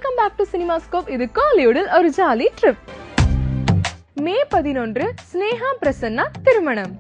Welcome back to cinemascope. இது காலிவுடில் ஒரு jolly trip. மே 11 ஸ்னேகா பிரசன்னா திருமணம்.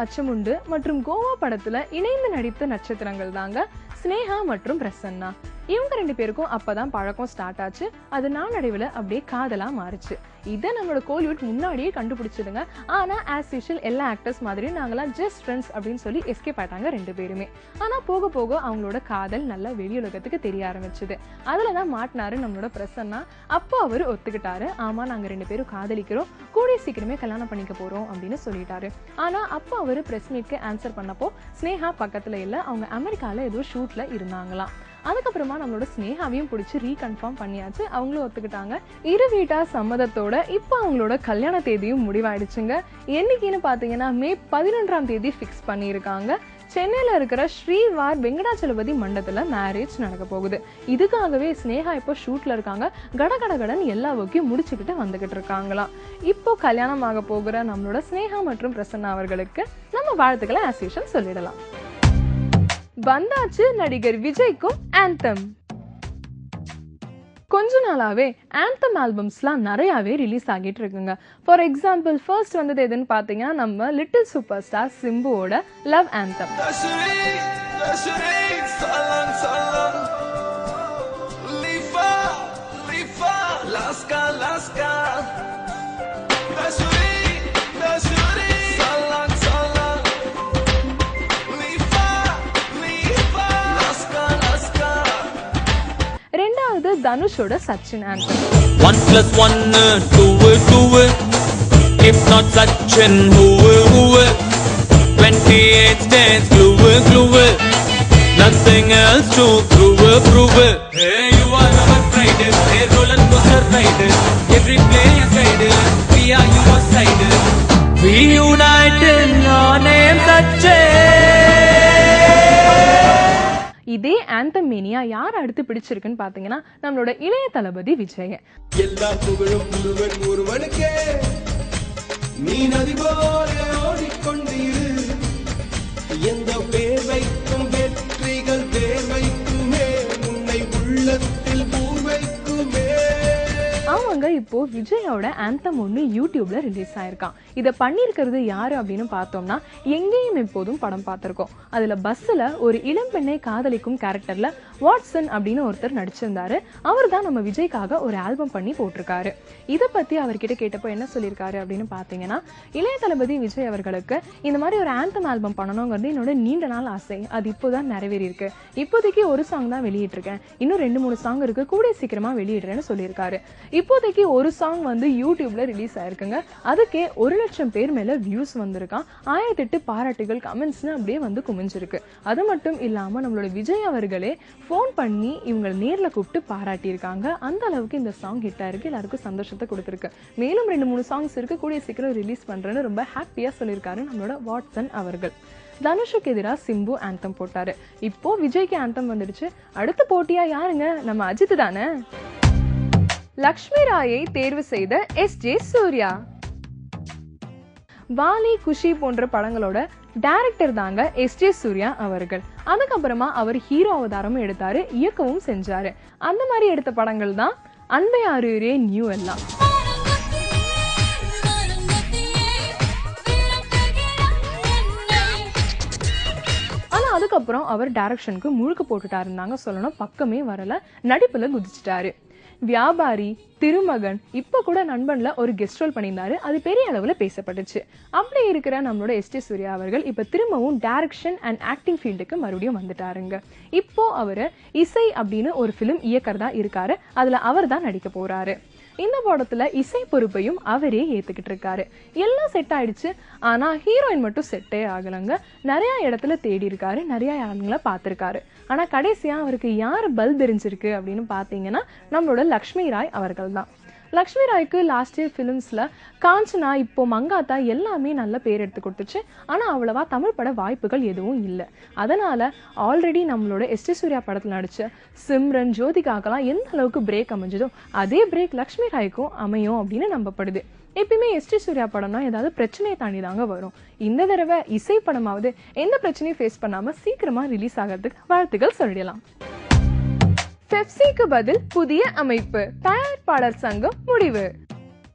அச்சமுண்டு மற்றும் கோவா படத்துல இணைந்து நடித்த நட்சத்திரங்கள் தாங்க ஸ்னேகா மற்றும் பிரசன்னா. இவங்க 2 பேருக்கும் அப்பதான் பழக்கம் ஸ்டார்ட் ஆச்சு. அது நாளடைவுல அப்படியே காதலா மாறுச்சு. இதை நம்மளோட கோலிவுட் முன்னாடியே கண்டுபிடிச்சிடுங்க. ஆனா ஆஸ் யூஷுவல் எல்லா ஆக்டர்ஸ் மாதிரி நாங்களாம் ஜஸ்ட் ஃப்ரெண்ட்ஸ் அப்படின்னு சொல்லி எஸ்கேப் ஆயிட்டாங்க 2 பேருமே. ஆனா போக போக அவங்களோட காதல் நல்லா வெளியுலகத்துக்கு தெரிய ஆரம்பிச்சது. அதுலதான் மாட்டினாரு நம்மளோட பிரசன்னா. அப்போ அவரு ஒத்துக்கிட்டாரு. ஆமா, நாங்க 2 பேரும் காதலிக்கிறோம், கூடிய சீக்கிரமே கல்யாணம் பண்ணிக்க போறோம் அப்படின்னு சொல்லிட்டாரு. ஆனா அப்போ அவரு பிரஸ் மீட்க்கு ஆன்சர் பண்ணப்போ ஸ்னேகா பக்கத்துல இல்ல, அவங்க அமெரிக்கால ஏதோ ஷூட்ல இருந்தாங்களாம். அதுக்கப்புறமா நம்மளோட ஸ்னேகாவையும் பிடிச்சி ரீகன்ஃபார்ம் பண்ணியாச்சு. அவங்களும் ஒத்துக்கிட்டாங்க. இரு வீட்டார் சம்மதத்தோட இப்போ அவங்களோட கல்யாண தேதியும் முடிவாயிடுச்சுங்க. என்னைக்குன்னு பாத்தீங்கன்னா மே 11ஆம் தேதி ஃபிக்ஸ் பண்ணியிருக்காங்க. சென்னையில இருக்கிற ஸ்ரீவார் வெங்கடாச்சலபதி மண்டபத்துல மேரேஜ் நடக்க போகுது. இதுக்காகவே ஸ்னேகா இப்போ ஷூட்ல இருக்காங்க. கடகடகடன் எல்லா ஒர்க்கையும் முடிச்சுக்கிட்டு வந்துகிட்டு இருக்காங்களாம். இப்போ கல்யாணம் ஆக போகிற நம்மளோட ஸ்னேகா மற்றும் பிரசன்னா அவர்களுக்கு நம்ம வாழ்த்துக்களை ஆஸ் யூஷுவல் சொல்லிடலாம். வந்தாச்சு நடிகர் விஜய்க்கும் ஆந்தம். கொஞ்ச நாளாவே ஆந்தம் ஆல்பம்ஸ்லாம் நிறையவே ரிலீஸ் ஆகிட்டு இருக்குங்க. ஃபார் எக்ஸாம்பிள் ஃபர்ஸ்ட் வந்தது எதுன்னு பாத்தீங்கன்னா நம்ம லிட்டில் சூப்பர் ஸ்டார் சிம்புவோட லவ் ஆந்தம். ரெண்டாவது தனுஷோட Sachin anthem. 1+1 2 if not Sachin who 28 days glue nothing else to prove hey you are our pride hey roller coaster ride every player guide we are your side we unite in your name Sachin. இதே anthem mania யார் அடுத்து பிடிச்சிருக்குன்னு பாத்தீங்கன்னா நம்மளோட இளைய தளபதி விஜய். எல்லா புகழும் ஒருவனுக்கே, நீ நதி போல ஓடிக்கொண்டிரு, எந்த பேர் வைக்கும் வெற்றிகள் பேர் வைக்குமே, உன்னை உள்ளத்தில் பூர் வைக்குமே. அவங்க இப்போ விஜயோட ஆந்தம் ஒன்று யூடியூப்ல ரிலீஸ் ஆயிருக்கான். இதை பண்ணிருக்கிறது யாரு அப்படின்னு பார்த்தோம்னா எங்கேயும் எப்போதும் படம் பார்த்திருக்கோம். அதுல பஸ்ல ஒரு இளம் பெண்ணை காதலிக்கும் கேரக்டர்ல வாட்சன் அப்படின்னு ஒருத்தர் நடிச்சிருந்தாரு. அவர் தான் நம்ம விஜய்க்காக ஒரு ஆல்பம் பண்ணி போட்டிருக்காரு. இதை பத்தி அவர்கிட்ட கேட்டப்போ என்ன சொல்லியிருக்காரு அப்படின்னு பாத்தீங்கன்னா, இளைய தளபதி விஜய் அவர்களுக்கு இந்த மாதிரி ஒரு ஆந்தம் ஆல்பம் பண்ணணுங்கிறது என்னோட நீண்ட நாள் ஆசை. அது இப்போதான் நிறைவேறி இருக்கு. இப்போதைக்கு ஒரு சாங் தான் வெளியிட்டிருக்கேன், இன்னும் 2-3 சாங் இருக்கு, கூடிய சீக்கிரமா வெளியிடுறேன்னு சொல்லியிருக்காரு. இப்போதைக்கு ஒரு சாங் வந்து யூடியூப்ல ரிலீஸ் ஆயிருக்குங்க. அதுக்கே 1 லட்சம் பேர் மேல வியூஸ் வந்திருக்கான். 1008 பாராட்டுகள் கமெண்ட்ஸ்னு அப்படியே வந்து குமிஞ்சிருக்கு. அது மட்டும் இல்லாம நம்மளோட விஜய் அவர்களே போன் பண்ணி இவங்க நேர்ல கூப்பிட்டு பாராட்டி இருக்காங்க. அந்த அளவுக்கு இந்த சாங் ஹிட் ஆயிருக்கு, எல்லாருக்கும் சந்தோஷத்தை கொடுத்திருக்கு. மேலும் 2-3 சாங்ஸ் இருக்கு, கூடிய சீக்கிரம் ரிலீஸ் பண்றேன்னு ரொம்ப ஹாப்பியா சொல்லியிருக்காரு நம்மளோட வாட்சன் அவர்கள். தனுஷுக்கு எதிராக சிம்பு ஆந்தம் போட்டாரு. இப்போ விஜய்க்கு ஆந்தம் வந்துடுச்சு. அடுத்த போட்டியா யாருங்க? நம்ம அஜித் தானே. லக்ஷ்மி ராயை தேர்வு செய்த எஸ்.ஜே. சூர்யா. வாலி, குஷி போன்ற படங்களோட டைரக்டர் தாங்க எஸ்.ஜே. சூர்யா அவர்கள். அதுக்கப்புறமா அவர் ஹீரோ அவதாரமும் எடுத்தாரு, இயக்கவும் செஞ்சாரு. அந்த மாதிரி எடுத்த படங்கள் தான் அன்பை ஆறுரே நியூ எல்லாம். ஆனா அதுக்கப்புறம் அவர் டைரக்ஷனுக்கு முழுக்க போட்டுட்டாருந்தாங்க சொல்லணும். பக்கமே வரல, நடிப்புல குதிச்சுட்டாரு. வியாபாரி, திருமகன், இப்ப கூட நண்பன்ல ஒரு கெஸ்ட் ரோல் பண்ணியிருந்தாரு. அது பெரிய அளவுல பேசப்பட்டுச்சு. அப்படி இருக்கிற நம்மளோட எஸ்.ஜே. சூர்யா அவர்கள் இப்ப திரும்பவும் டைரக்ஷன் அண்ட் ஆக்டிங் ஃபீல்டுக்கு மறுபடியும் வந்துட்டாருங்க. இப்போ அவரு இசை அப்படின்னு ஒரு பிலிம் இயக்கறதா இருக்காரு. அதுல அவர் தான் நடிக்க போறாரு. இந்த படத்துல இசை பொறுப்பையும் அவரே ஏத்துக்கிட்டு இருக்காரு. எல்லாம் செட் ஆயிடுச்சு. ஆனா ஹீரோயின் மட்டும் செட்டே ஆகலங்க. நிறைய இடத்துல தேடி இருக்காரு, நிறைய இடங்களை பார்த்திருக்காரு. ஆனா கடைசியா அவருக்கு யார் பல் தெரிஞ்சிருக்கு அப்படின்னு பாத்தீங்கன்னா நம்மளோட லக்ஷ்மி ராய் அவர்கள் தான். லக்ஷ்மி ராய்க்கு லாஸ்ட் இயர் ஃபிலிம்ஸ்ல காஞ்சனா, இப்போ மங்காத்தா எல்லாமே நல்ல பேர் எடுத்து கொடுத்துச்சு. ஆனா அவ்வளவா தமிழ் பட வாய்ப்புகள் எதுவும் இல்லை. அதனால ஆல்ரெடி நம்மளோட எஸ்.ஜே. சூர்யா படத்துல நடிச்ச சிம்ரன், ஜோதிகாக்கெல்லாம் எந்த அளவுக்கு பிரேக் அமைஞ்சதோ அதே பிரேக் லக்ஷ்மி ராய்க்கும் அமையும் அப்படின்னு நம்பப்படுது. எப்பயுமே எஸ்.ஜே. சூர்யா படம்னா ஏதாவது பிரச்சனையை தாண்டி தாங்க வரும். இந்த தடவை இசை படமாவது எந்த பிரச்சனையும் ஃபேஸ் பண்ணாம சீக்கிரமா ரிலீஸ் ஆகிறதுக்கு வாழ்த்துக்கள் சொல்லிடலாம். பெப்சிக்கு பதில் புதிய அமைப்பு, தயாரிப்பாளர் சங்கம் முடிவு.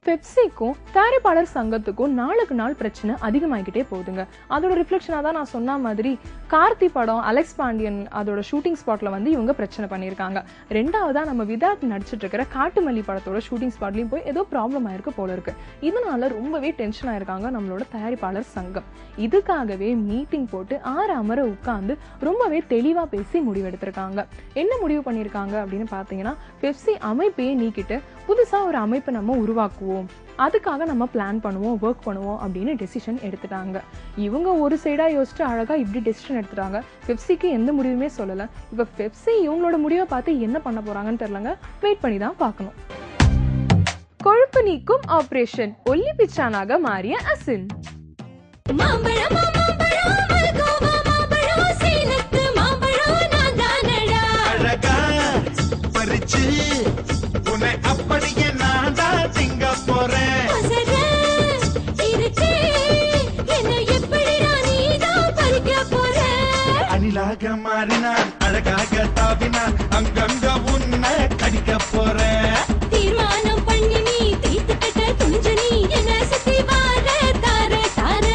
பெப்சிக்கும் தயாரிப்பாளர் சங்கத்துக்கும் நாளுக்கு நாள் பிரச்சனை அதிகமாகிக்கிட்டே போகுதுங்க. அதோட ரிஃப்ளெக்ஷனா தான் நான் சொன்ன மாதிரி கார்த்தி படம் அலெக்ஸ் பாண்டியன் அதோட ஷூட்டிங் ஸ்பாட்ல வந்து இவங்க பிரச்சனை பண்ணியிருக்காங்க. ரெண்டாவதா நம்ம விதார்த் நடிச்சிட்டு இருக்கிற காட்டுமல்லி படத்தோட ஷூட்டிங் ஸ்பாட்லயும் போய் ஏதோ ப்ராப்ளம் ஆயிருக்கு போல இருக்கு. இதனால ரொம்பவே டென்ஷன் ஆயிருக்காங்க நம்மளோட தயாரிப்பாளர் சங்கம். இதுக்காகவே மீட்டிங் போட்டு 6 அமர உட்கார்ந்து ரொம்பவே தெளிவா பேசி முடிவெடுத்திருக்காங்க. என்ன முடிவு பண்ணிருக்காங்க அப்படின்னு பாத்தீங்கன்னா, பெப்சி அமைப்பையே நீக்கிட்டு புதுசா ஒரு அமைப்பை நம்ம உருவாக்குவோம், அதுக்காக நம்ம பிளான் பண்ணுவோம், ஒர்க் பண்ணுவோம் அப்படின்னு டெசிஷன் எடுத்துட்டாங்க. இவங்க ஒரு சைடா யோசிச்சு அழகா இப்படி டெசிஷன் எடுத்துட்டாங்க. பெப்சிக்கு எந்த முடிவுமே சொல்லல. இப்ப பெப்சி இவங்களோட முடிவை பார்த்து என்ன பண்ண போறாங்கன்னு தெரியலங்க. வெயிட் பண்ணி தான் பார்க்கணும். கொழுப்பு நீக்கும் ஆபரேஷன், ஒல்லி பிச்சானாக மாறிய அசின். மாறினான் அழகாக தாவினான், அங்கங்க உன்னை கடிக்க போறேன். தீர்மானம் பண்ணி நீ தீத்து கட்ட துணிஞ்சு நீ என்ன சுத்தி வார தார தார.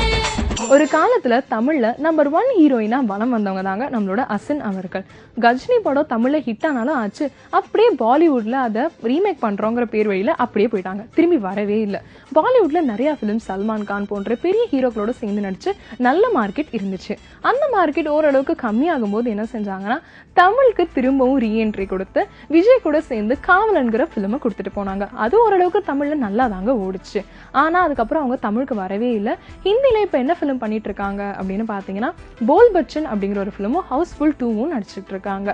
ஒரு காலத்துல தமிழ்ல நம்பர் 1 ஹீரோயினா வலம் வந்தவங்க தாங்க நம்மளோட அசின் அவர்கள். கஜினி படம் தமிழ்ல ஹிட் ஆனாலும் ஆச்சு, அப்படியே பாலிவுட்ல அதை ரீமேக் பண்றோங்கிற பேர் வழியில அப்படியே போயிட்டாங்க, திரும்பி வரவே இல்லை. பாலிவுட்ல நிறைய பிலிம் சல்மான் கான் போன்ற பெரிய ஹீரோக்களோட சேர்ந்து நடிச்சு நல்ல மார்க்கெட் இருந்துச்சு. அந்த மார்க்கெட் ஓரளவுக்கு கம்மியாகும் போது என்ன செஞ்சாங்கன்னா, தமிழுக்கு திரும்பவும் ரீஎன்ட்ரி கொடுத்து விஜய் கூட சேர்ந்து காவலன்கிற பிலிமை கொடுத்துட்டு போனாங்க. அது ஓரளவுக்கு தமிழ்ல நல்லா தாங்க ஓடிச்சு. ஆனா அதுக்கப்புறம் அவங்க தமிழுக்கு வரவே இல்லை. ஹிந்தில இப்ப என்ன பிலிம் பண்ணிட்டு இருக்காங்க அப்படின்னு பாத்தீங்கன்னா, போல் பச்சன் அப்படிங்கிற ஒரு பிலிமும் ஹவுஸ்ஃபுல் 2வும் நடிச்சிட்டு இருக்காங்க.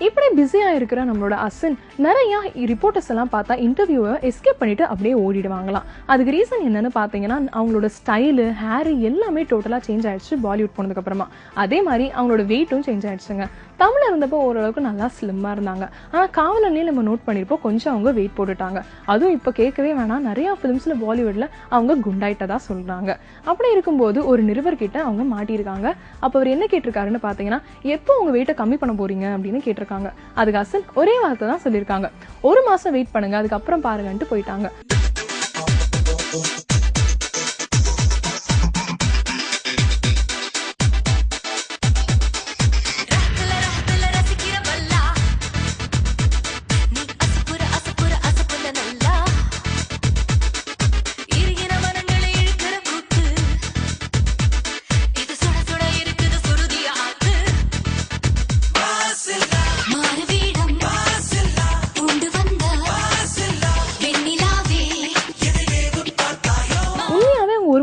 இப்படி பிஸியா இருக்கிற நம்மளோட அசின் நிறைய ரிப்போர்ட்டர்ஸ் எல்லாம் பார்த்தா இன்டர்வியூவை எஸ்கேப் பண்ணிட்டு அப்படியே ஓடிடுவாங்களாம். அதுக்கு ரீசன் என்னன்னு பாத்தீங்கன்னா, அவங்களோட ஸ்டைலு, ஹேர் எல்லாமே டோட்டலா சேஞ்ச் ஆயிடுச்சு பாலிவுட் போனதுக்கு அப்புறமா. அதே மாதிரி அவங்களோட வெயிட்டும் சேஞ்ச் ஆயிடுச்சுங்க. தமிழ்ல இருந்தப்போ ஓரளவுக்கு நல்லா ஸ்லிம்மா இருந்தாங்க. ஆனா காவலன்லயே நம்ம நோட் பண்ணிருப்போம், கொஞ்சம் அவங்க வெயிட் போட்டுட்டாங்க. அதுவும் இப்ப கேட்கவே வேணாம், நிறைய பிலிம்ஸ்ல பாலிவுட்ல அவங்க குண்டாயிட்டதா சொல்றாங்க. அப்படி இருக்கும்போது ஒரு நிருபர்கிட்ட அவங்க மாட்டிருக்காங்க. அப்ப அவர் என்ன கேட்டிருக்காருன்னு பாத்தீங்கன்னா, எப்போ உங்க வெயிட்டை கம்மி பண்ண போறீங்க அப்படின்னு கேட்டிருக்காங்க. அதுக்கு அசல் ஒரே வார்த்தை தான் சொல்லியிருக்காங்க, 1 மாசம் வெயிட் பண்ணுங்க, அதுக்கப்புறம் பாருங்கன்ட்டு போயிட்டாங்க.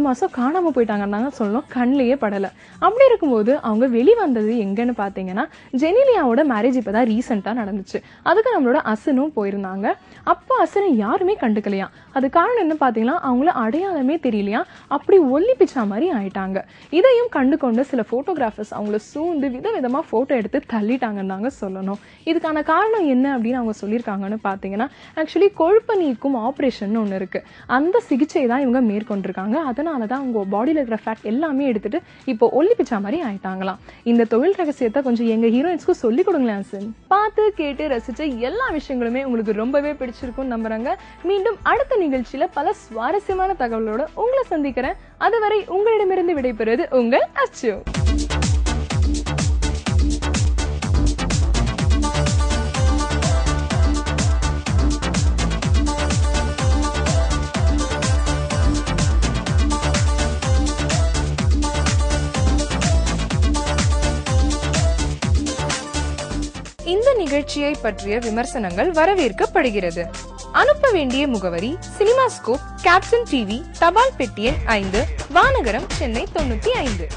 மாசம் காணாம போயிட்டாங்கன்னு சொல்லணும், கண்ணிலேயே படல. அப்படி இருக்கும்போது அவங்க வெளிவந்தது எங்கன்னு பாத்தீங்கன்னா, ஜெனிலியாவோட மேரேஜ் இப்பதான் ரீசெண்டா நடந்துச்சு. அதுக்கு நம்மளோட அசனும் போயிருந்தாங்க. அப்போ அசனை யாருமே கண்டுக்கலையா. அது காரணம் என்ன பாத்தீங்கன்னா, அவங்கள அடையாளமே தெரியலையா, அப்படி ஒல்லி பிச்சா மாதிரி ஆயிட்டாங்க. இதையும் கண்டு கொண்டு சில போட்டோகிராஃபர்ஸ் அவங்கள சூழ்ந்து விதவிதமா போட்டோ எடுத்து தள்ளிட்டாங்கன்னு சொல்லணும். இதுக்கான காரணம் என்ன அப்படின்னு அவங்க சொல்லியிருக்காங்கன்னு பாத்தீங்கன்னா, ஆக்சுவலி கொழுப்பு நீக்கும் ஆபரேஷன் ஒண்ணு இருக்கு. அந்த சிகிச்சை தான் இவங்க மேற்கொண்டிருக்காங்க. அதனாலதான் அவங்க பாடியில இருக்கிற ஃபேட் எல்லாமே எடுத்துட்டு இப்போ ஒல்லி பிச்சா மாதிரி ஆயிட்டாங்களாம். இந்த தொழில் ரகசியத்தை கொஞ்சம் எங்க ஹீரோயின்ஸ்க்கு சொல்லி கொடுங்களேன் சார். பார்த்து கேட்டு ரசிச்ச எல்லா விஷயங்களுமே உங்களுக்கு ரொம்பவே பிடிச்சிருக்கும் நம்புறாங்க. மீண்டும் அடுத்த நிகழ்ச்சியில பல சுவாரஸ்யமான தகவலோட உங்களை சந்திக்கிறேன். அதுவரை உங்களிடமிருந்து விடைபெறுவது உங்கள் அச்சு. இந்த நிகழ்ச்சியை பற்றிய விமர்சனங்கள் வரவேற்கப்படுகிறது. அனுப்ப வேண்டிய முகவரி சினிமாஸ்கோப், கேப்டன் டிவி, தபால் பெட்டி எண் 5, வானகரம், சென்னை 95.